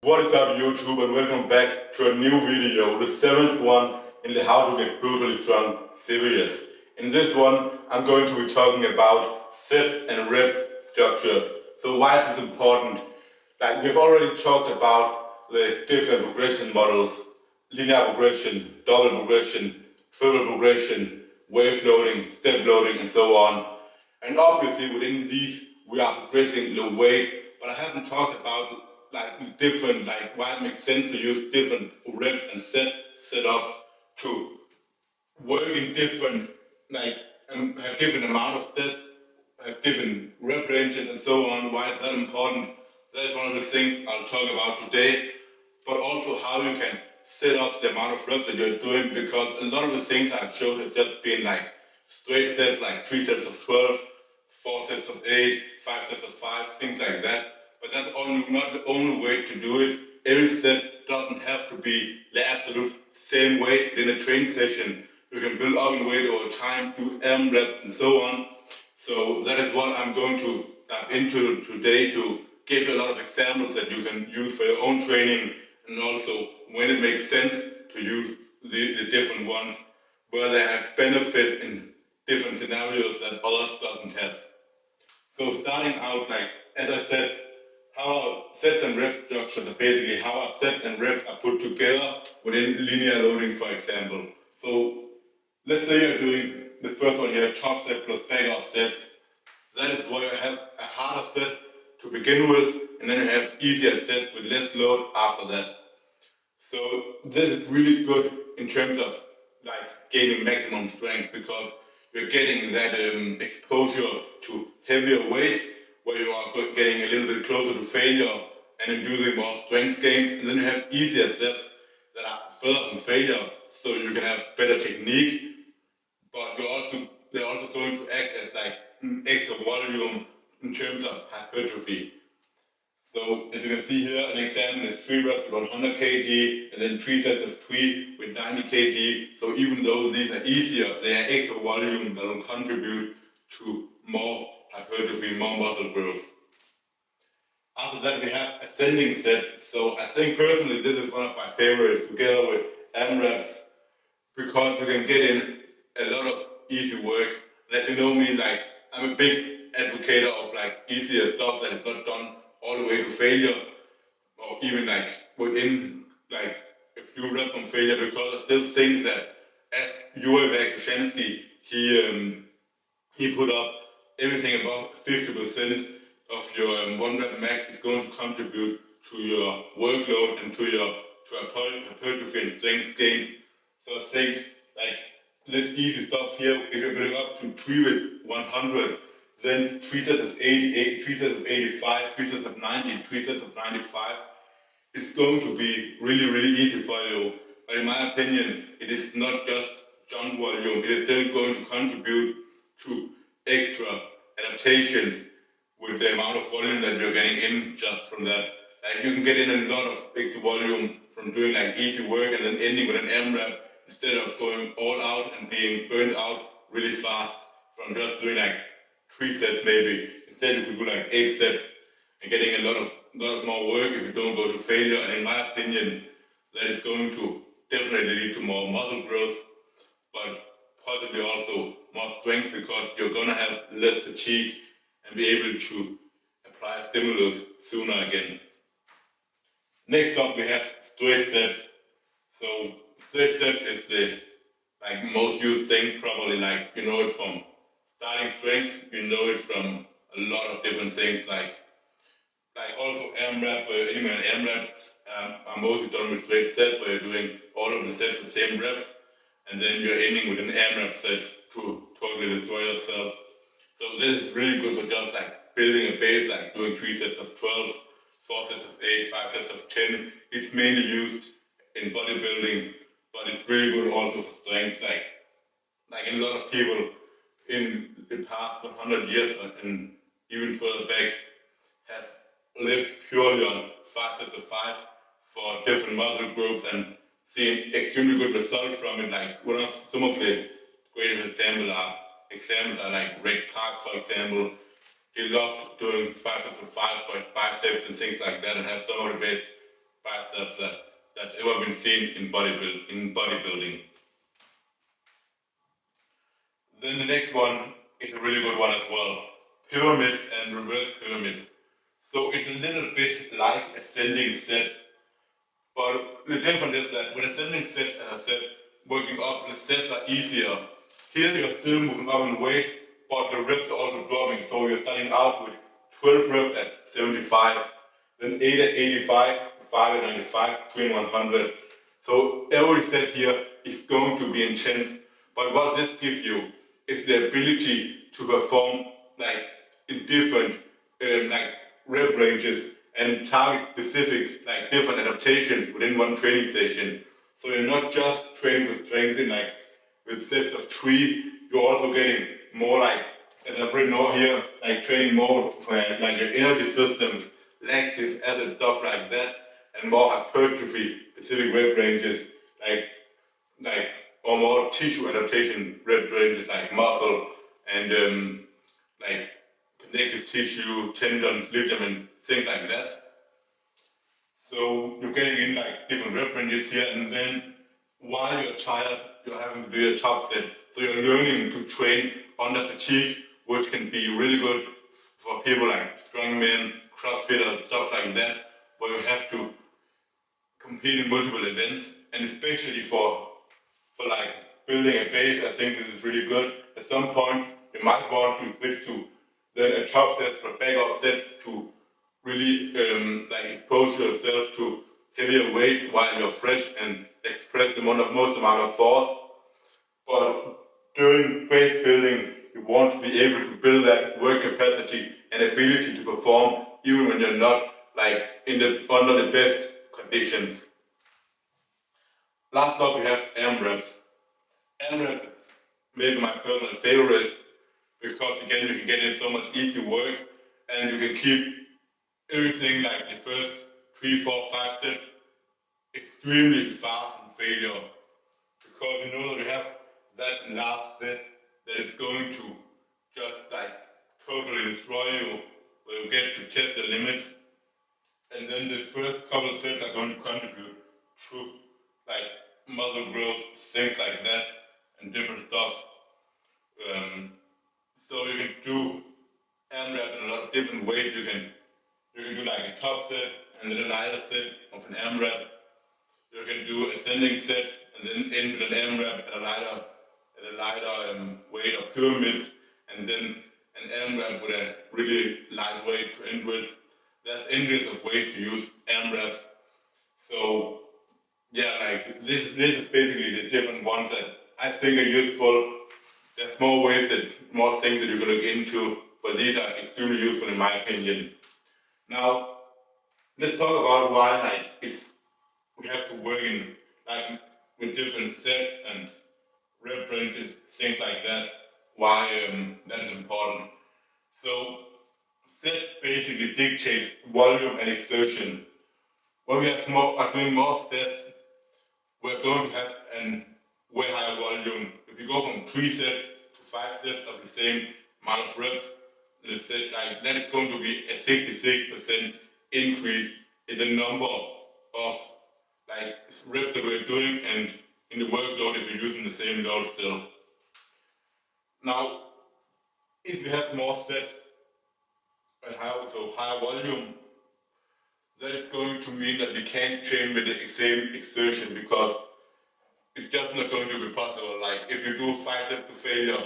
What is up YouTube, and welcome back to a new video, the 7th one in the How to Get Brutally Strong series. In this one I'm going to be talking about sets and reps structures. So why is this important? Like we've already talked about the different progression models, linear progression, double progression, triple progression, wave loading, step loading and so on. And obviously within these we are progressing the weight, but I haven't talked about different, why it makes sense to use different reps and setups to work in different, have different amount of sets, have different rep ranges and so on. Why is that important? That is one of the things I'll talk about today, but also how you can set up the amount of reps that you're doing, because a lot of the things I've showed have just been like straight sets, like 3 sets of 12, 4 sets of 8, 5 sets of 5, things like that. But that's not the only way to do it. Every set doesn't have to be the absolute same weight in a training session. You can build up in weight over time, do AMRAPs and so on. So that is what I'm going to dive into today, to give you a lot of examples that you can use for your own training, and also when it makes sense to use the different ones where they have benefits in different scenarios that others doesn't have. So starting out, as I said, how our sets and reps structures are basically how our sets and reps are put together within linear loading, for example. So let's say you're doing the first one here, top set plus backoff sets. That is where you have a harder set to begin with, and then you have easier sets with less load after that. So this is really good in terms of gaining maximum strength, because you're getting that exposure to heavier weight, where you are getting a little bit closer to failure and inducing more strength gains. And then you have easier sets that are further from failure, so you can have better technique, but they're also going to act as extra volume in terms of hypertrophy. So as you can see here, an example is 3 reps with 100 kg and then 3 sets of 3 with 90 kg. So even though these are easier, they are extra volume that will contribute to more hypertrophy, more muscle growth. After that we have ascending sets. So I think personally this is one of my favorites, together with AMRAPs, because you can get in a lot of easy work. And as you know me, I'm a big advocate of easier stuff that is not done all the way to failure, or even within a few reps from failure, because I still think that as Yuri he put up everything above 50% of your 1 rep max is going to contribute to your workload and to your hypertrophy and strength gains. So I think this easy stuff here, if you're building up to 3 with 100, then 3 sets of 80, 3 sets of 85, 3 sets of 90, 3 sets of 95, it's going to be really, really easy for you. But in my opinion, it is not just jump volume, it is still going to contribute to extra adaptations with the amount of volume that you're getting in just from that. You can get in a lot of extra volume from doing easy work and then ending with an AMRAP, instead of going all out and being burned out really fast from just doing 3 sets maybe. Instead you could do 8 sets and getting a lot of more work if you don't go to failure. And in my opinion, that is going to definitely lead to more muscle growth, but possibly also more strength, because you're gonna have less fatigue and be able to apply stimulus sooner again. Next up we have straight sets. So straight sets is the most used thing, probably. You know it from starting strength, you know it from a lot of different things, also AMRAP, where you're aiming at AMRAPs are mostly done with straight sets, where you're doing all of the sets with the same reps, and then you're ending with an AMRAP set to totally destroy yourself. So this is really good for just building a base, doing 3 sets of 12, 4 sets of 8, 5 sets of 10. It's mainly used in bodybuilding, but it's really good also for strength. A lot of people in the past 100 years and even further back have lived purely on 5 sets of 5 for different muscle groups and seen extremely good results from it. Some of the greatest examples are Rick Park, for example. He loved doing 5 sets of 5 for his biceps and things like that, and have some of the best biceps that's ever been seen in bodybuilding. Then the next one is a really good one as well. Pyramids and reverse pyramids. So it's a little bit like ascending sets, but the difference is that with ascending sets, as I said, working up, the sets are easier. Here you're still moving up in weight, but the reps are also dropping. So you're starting out with 12 reps at 75, then 8 at 85, 5 at 95, 3 at 100. So every set here is going to be intense, but what this gives you is the ability to perform like in different like rep ranges and target specific like different adaptations within one training session. So you're not just training for strength in like with sets of 3, you're also getting more like, as I've written over here, like training more for like your energy systems, lactic acid, stuff like that, and more hypertrophy specific rep ranges, like or more tissue adaptation rep ranges like muscle and like connective tissue, tendons, ligaments, things like that. So you're getting in like different rep ranges here, and then while you're tired, you're having to do your top set. So you're learning to train under fatigue, which can be really good for people like strongmen, crossfitters, stuff like that, where you have to compete in multiple events, and especially for like building a base, I think this is really good. At some point, you might want to switch to then a top set or backoff set to really like expose yourself to heavier weights while you're fresh and express the most amount of force. But during base building, you want to be able to build that work capacity and ability to perform even when you're not like under the best conditions. Last up, we have AMRAPs. AMRAPs maybe my personal favorite because again you can get in so much easy work and you can keep everything like the first 3, 4, 5 sets extremely far from failure, because you know that you have that last set that is going to just like totally destroy you, where you get to test the limits, and then the first couple of sets are going to contribute to like muscle growth, things like that, and different stuff. So you can do AMRAPs in a lot of different ways. You can do like a top set and then a lighter set of an AMRAP. You can do ascending sets and then end with an AMRAP at a lighter weight or pyramids, and then an AMRAP with a really light weight to end with. There's endless of ways to use AMRAPs. So yeah, like this is basically the different ones that I think are useful. There's more things that you can look into, but these are extremely useful in my opinion. Now, let's talk about why like we have to work in like with different sets and rep ranges, things like that. Why that is important. So sets basically dictates volume and exertion. When we are doing more sets, we're going to have a way higher volume. If you go from 3 sets to 5 sets of the same amount of reps, like that is going to be a 66% increase in the number of like reps that we're doing and in the workload if you're using the same load still. Now, if you have more sets and higher volume, that is going to mean that we can't train with the same exertion, because it's just not going to be possible. Like if you do 5 sets to failure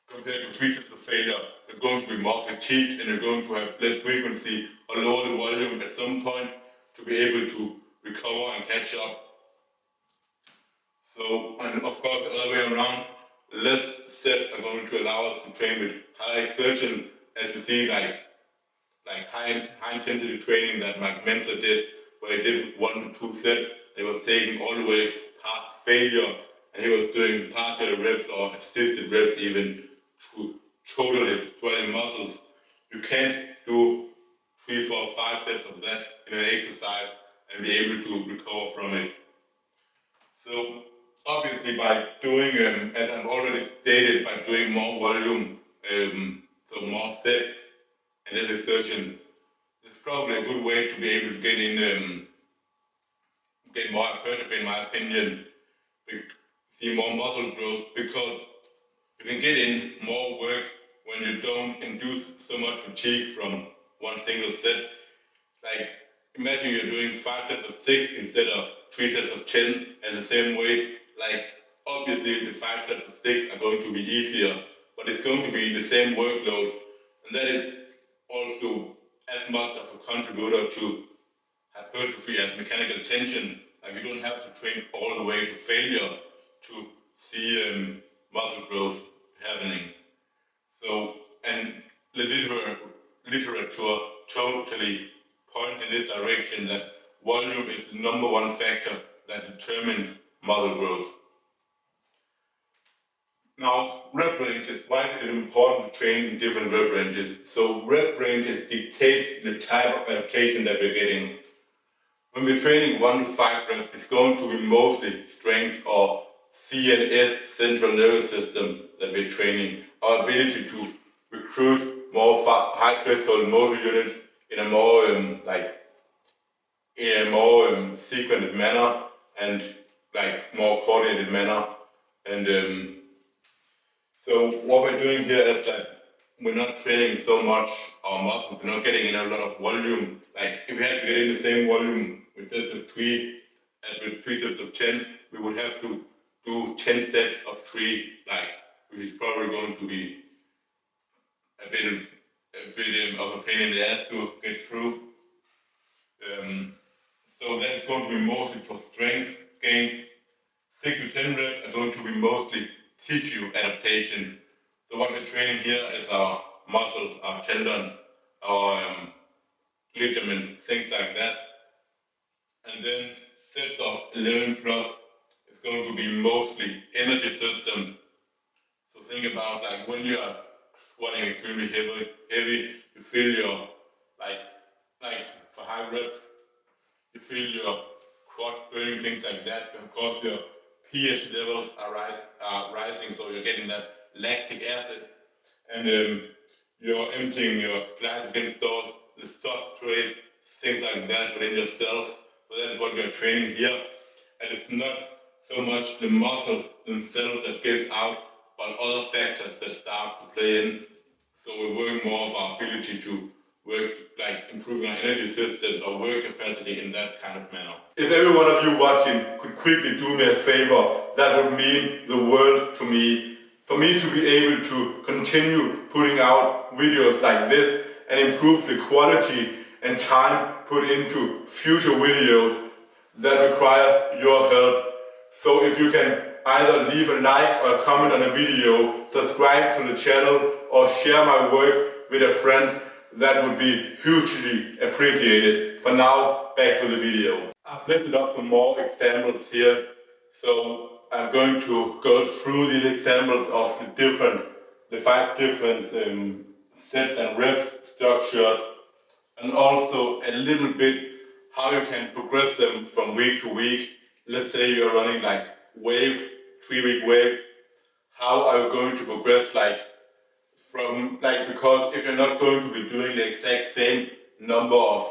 compared to 3 sets to failure, you're going to be more fatigued and you're going to have less frequency or lower the volume at some point to be able to recover and catch up. So, and of course the other way around, less sets are going to allow us to train with high exertion, as you see like high intensity training that Mike Mensa did, where he did 1 to 2 sets. They was taking all the way past failure, and he was doing partial reps or assisted reps even to totally destroy muscles. You can't do 3, 4, 5 sets of that in an exercise and be able to recover from it. So obviously by doing, as I've already stated, by doing more volume, so more sets and less exertion, it's probably a good way to be able to get in get more hypertrophy, in my opinion, see more muscle growth, because you can get in more work when you don't induce so much fatigue from one single set. Like, imagine you're doing 5 sets of 6 instead of 3 sets of 10 at the same weight. Like, obviously the 5 sets of 6 are going to be easier, but it's going to be the same workload, and that is also as much of a contributor to hypertrophy as mechanical tension. Like, you don't have to train all the way to failure to see muscle growth happening. So, and the literature totally points in this direction, that volume is the #1 factor that determines muscle growth. Now, rep ranges. Why is it important to train in different rep ranges? So rep ranges dictate the type of adaptation that we're getting. When we're training 1 to 5 reps, it's going to be mostly strength or CNS, central nervous system, that we're training. Our ability to recruit more high threshold motor units in a more sequenced manner, and like more coordinated manner. And so what we're doing here is that we're not training so much our muscles, we're not getting in a lot of volume. Like, if we had to get in the same volume with sets of 3 and with 3 sets of 10, we would have to do 10 sets of 3, like, which is probably going to be a bit of a pain in the ass to get through. So that's going to be mostly for strength gains. 6 to 10 reps are going to be mostly tissue adaptation. So what we're training here is our muscles, our tendons, our ligaments, things like that. And then sets of 11 plus is going to be mostly energy systems. So think about, like, when you are squatting extremely heavy, you feel your, like for high reps, you feel your quads burning, things like that, because your pH levels are rising, so you're getting that lactic acid, and you're emptying your glycogen stores, the substrate, things like that within your cells. So that is what you're training here, and it's not so much the muscles themselves that gives out, but other factors that start to play in. So we're working more of our ability to work, like improving our energy systems or work capacity in that kind of manner. If every one of you watching could quickly do me a favor, that would mean the world to me. For me to be able to continue putting out videos like this and improve the quality and time put into future videos, that requires your help. So if you can either leave a like or a comment on a video, subscribe to the channel, or share my work with a friend, that would be hugely appreciated. For now, back to the video. I've listed up some more examples here. So I'm going to go through these examples of the 5 different sets and reps structures, and also a little bit how you can progress them from week to week. Let's say you're running like waves, 3-week waves. How are you going to progress, like, from, like, because if you're not going to be doing the exact same number of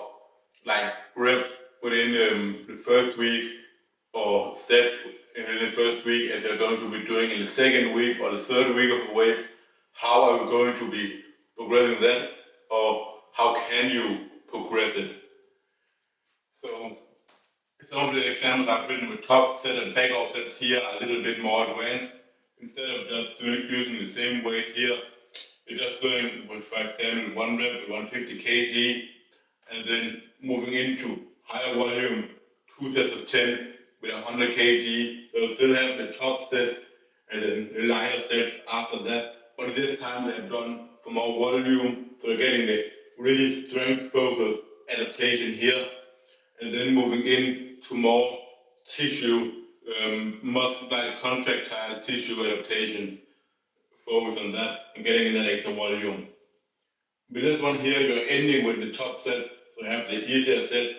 like reps within the first week, or sets in the first week, as you're going to be doing in the second week or the third week of a wave, how are you going to be progressing that, or how can you progress it? So some of the examples I've written with top set and backoff sets here are a little bit more advanced. Instead of just using the same weight here, you're just doing, with, for example, 1 rep with 150 kg, and then moving into higher volume, 2 sets of 10 with 100 kg. So you still have the top set and then the lighter sets after that. But this time they've done for more volume, so you're getting the really strength focused adaptation here, and then moving in to more tissue, muscle, like contractile tissue adaptations. Focus on that and getting in that extra volume. With this one here, you're ending with the top set, so you have the easier set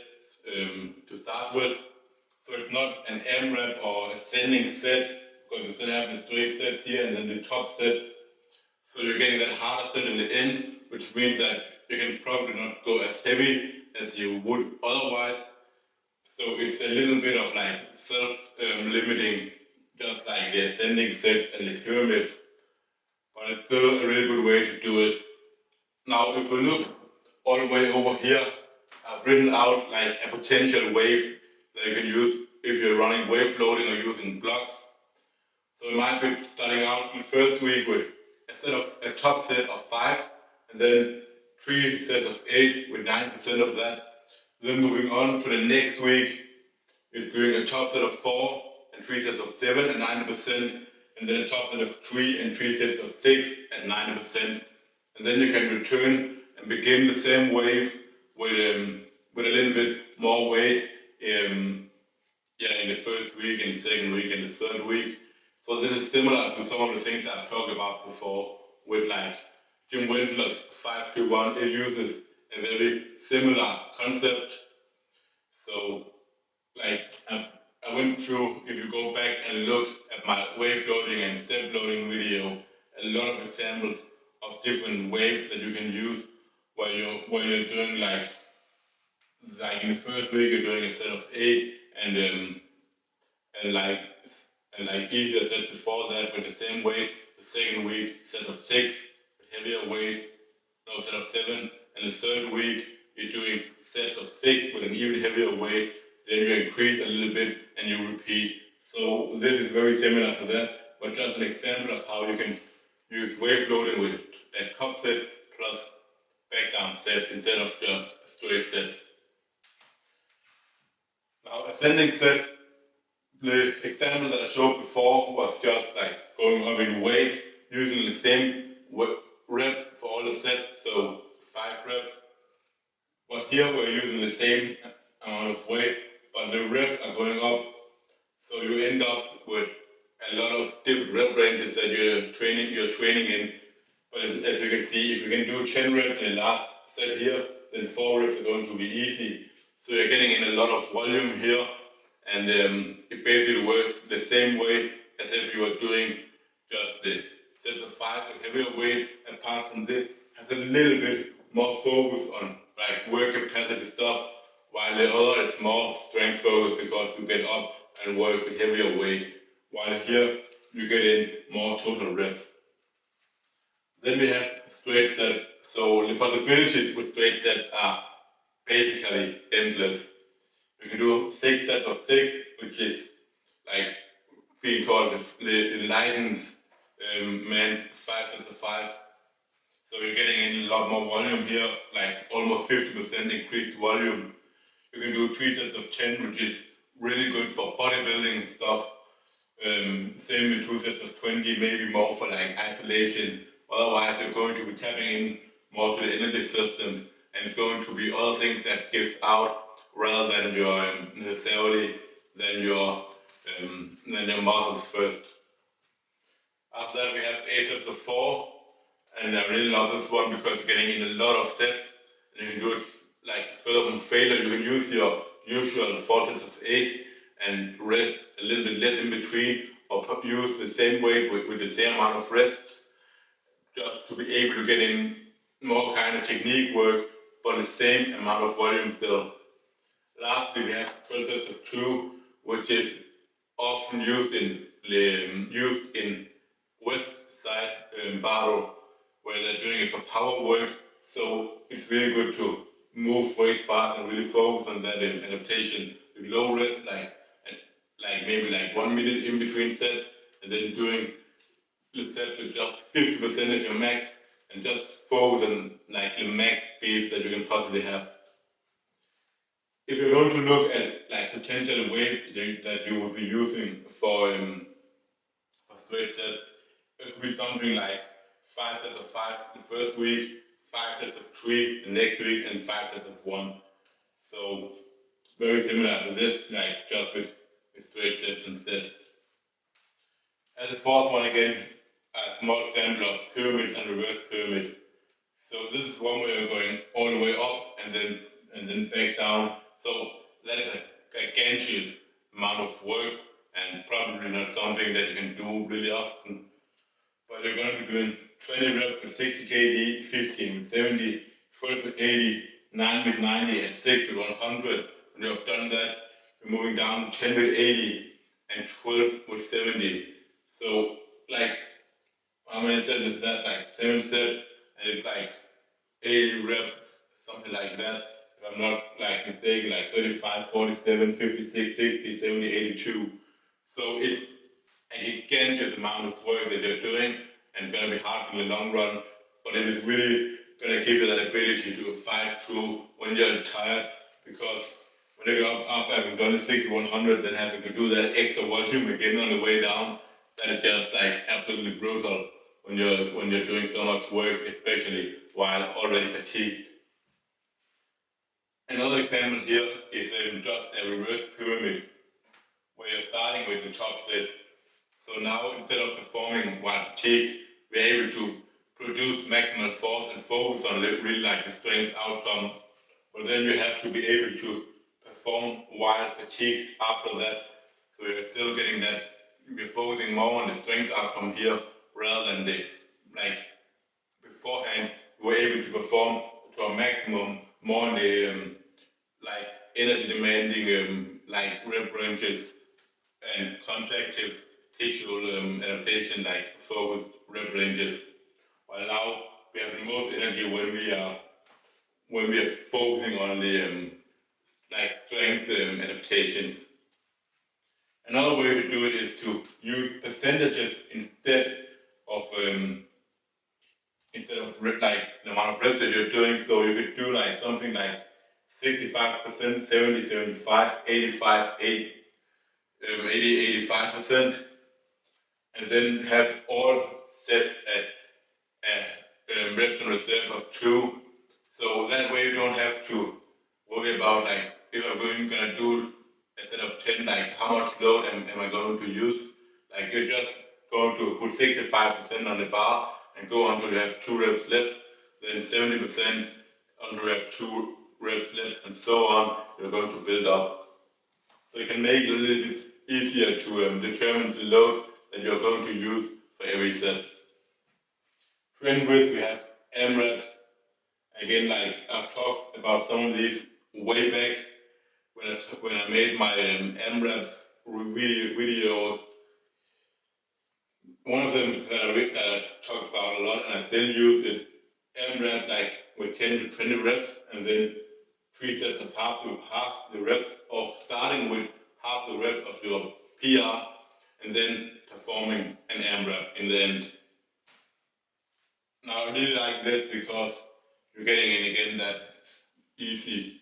to start with. So it's not an AMRAP or ascending set, because you still have the straight sets here and then the top set. So you're getting that harder set in the end, which means that you can probably not go as heavy as you would otherwise. So it's a little bit of like self-limiting, just like the ascending sets and the pyramids, but it's still a really good way to do it. Now, if we look all the way over here, I've written out like a potential wave that you can use if you're running wave floating or using blocks. So you might be starting out in the first week with a top set of 5, and then 3 sets of 8 with 90% of that. Then moving on to the next week, you're doing a top set of 4 and 3 sets of 7 and 90%, and then a top set of 3 and 3 sets of 6 and 90%. And then you can return and begin the same wave with a little bit more weight in the first week and the second week and the third week. So this is similar to some of the things I've talked about before with like Jim Wendler's 5-3-1. It uses a very similar concept. So like I went through, if you go back and look at my wave loading and step loading video, a lot of examples of different waves that you can use where you're doing like in the first week you're doing a set of 8 and like easier sets before that with the same weight. The second week set of 6 with heavier weight, no set of 7, and the third week you're doing sets of 6 with an even heavier weight. Then you increase a little bit and you repeat. So this is very similar to that, but just an example of how you can use wave loading with a top set plus back down sets instead of just straight sets. Now ascending sets, the example that I showed before was just like going up in weight, using the same reps for all the sets, so 5 reps. But here we're using the same amount of weight, but the reps are going up, so you end up with a lot of different rep ranges that you're training in. But as you can see, if you can do 10 reps in the last set here, then 4 reps are going to be easy. So you're getting in a lot of volume here, and it basically works the same way as if you were doing just the sets of 5 with heavier weight, and apart from this, has a little bit more focus on like work capacity stuff, while the other is more strength focused because you get up and work with heavier weight, while here you get in more total reps. Then we have straight sets. So the possibilities with straight sets are basically endless. You can do 6 sets of 6, which is like being called the enlightened man's 5 sets of 5. So you're getting in a lot more volume here, like almost 50% increased volume. You can do 3 sets of 10, which is really good for bodybuilding stuff. Same with 2 sets of 20, maybe more for like isolation. Otherwise, you're going to be tapping in more to the energy systems, and it's going to be other things that gives out rather than your necessarily than your muscles first. After that, we have 8 sets of 4, and I really love this one because you're getting in a lot of sets, and you can do it like further from failure. You can use your usual 4 sets of 8 and rest a little bit less in between, or use the same weight with the same amount of rest, just to be able to get in more kind of technique work, but the same amount of volume still. Lastly, we have 12 sets of 2, which is often used in West Side battle, where they're doing it for power work. So it's really good to move weight fast and really focus on that in adaptation with low rest, like maybe like 1 minute in between sets, and then doing the sets with just 50% of your max, and just focus on like the max speed that you can possibly have. If you're going to look at like potential ways that you would be using for straight sets, it could be something like 5 sets of 5 the first week, 5 sets of 3 the next week, and 5 sets of 1. So very similar to this, like just with straight sets instead. As a fourth one again, a small example of pyramids and reverse pyramids. So this is one where you're going all the way up and then back down. So that is a gargantuan amount of work, and probably not something that you can do really often. But you're going to be doing 20 reps with 60 kg, 15 with 70, 12 with 80, 9 with 90, and 6 with 100. When you have done that, we're moving down 10 with 80 and 12 with 70. So like how many sets is that? Like 7 sets, and it's like 80 reps, something like that. If I'm not like mistaken, like 35, 47, 56, 60, 70, 82. So it's a gigantic amount of work that you're doing, and it's gonna be hard in the long run, but it is really gonna give you that ability to fight through when you're tired, because when you go up after having done the 60-100, then having to do that extra volume again on the way down, that is just like absolutely brutal when you're doing so much work, especially while already fatigued. Another example here is just a reverse pyramid, where you're starting with the top set. So now, instead of performing while fatigued, we're able to produce maximal force and focus on really like the strength outcome. But then you have to be able to perform while fatigued after that. So you're still getting that, we're focusing more on the strength outcome here rather than the, like beforehand, we were able to perform to a maximum more on the like energy demanding like rep ranges and contractive tissue adaptation, like focused rep ranges. While now we have the most energy when we are focusing on the like strength adaptations. Another way to do it is to use percentages of like the amount of reps that you're doing. So you could do like something like 65%, 70, 75, 85, 80, 85%, and then have all sets at reps in reserve of 2. So that way you don't have to worry about like if I'm gonna do instead of 10, like how much load am I going to use? Like you're just going to put 65% on the bar and go until you have 2 reps left, then 70% until you have 2 reps left, and so on. You're going to build up. So you can make it a little bit easier to determine the loads that you're going to use for every set. Trend width, we have AMRAPs. Again, like I've talked about some of these way back when I made my AMRAPs video. One of them that I talked about a lot and I still use is AMRAP, like with 10 to 20 reps, and then 3 sets of half the reps, or starting with half the reps of your PR, and then performing an AMRAP in the end. Now I really like this because you're getting in again that easy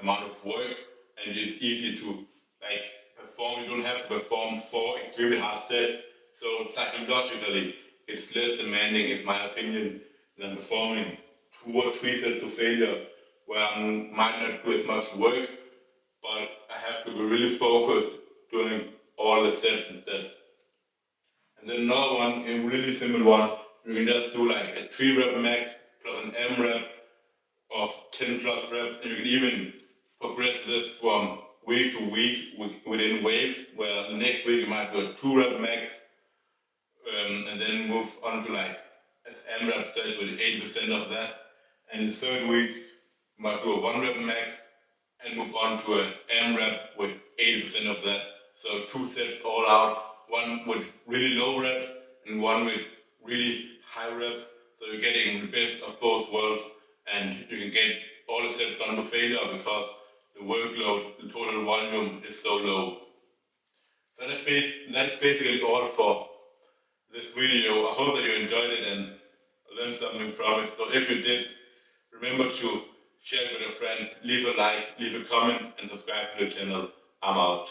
amount of work, and it's easy to like perform. You don't have to perform 4 extremely hard sets, so psychologically it's less demanding, in my opinion, than performing 2 or 3 sets to failure, where I might not do as much work, but I have to be really focused doing all the sets instead. And then another one, a really simple one, you can just do like a 3 rep max plus an AMRAP of 10 plus reps, and you can even progress this from week to week within waves, where the next week you might do a 2 rep max, and then move on to like as AMRAP set with 80% of that, and the third week you might do a 1 rep max and move on to an AMRAP with 80% of that. So 2 sets all out, one with really low reps and one with really high reps. So you're getting the best of both worlds, and you can get all the sets done to failure because the workload, the total volume is so low. So that's basically all for this video. I hope that you enjoyed it and learned something from it. So if you did, remember to share it with a friend, leave a like, leave a comment, and subscribe to the channel. I'm out.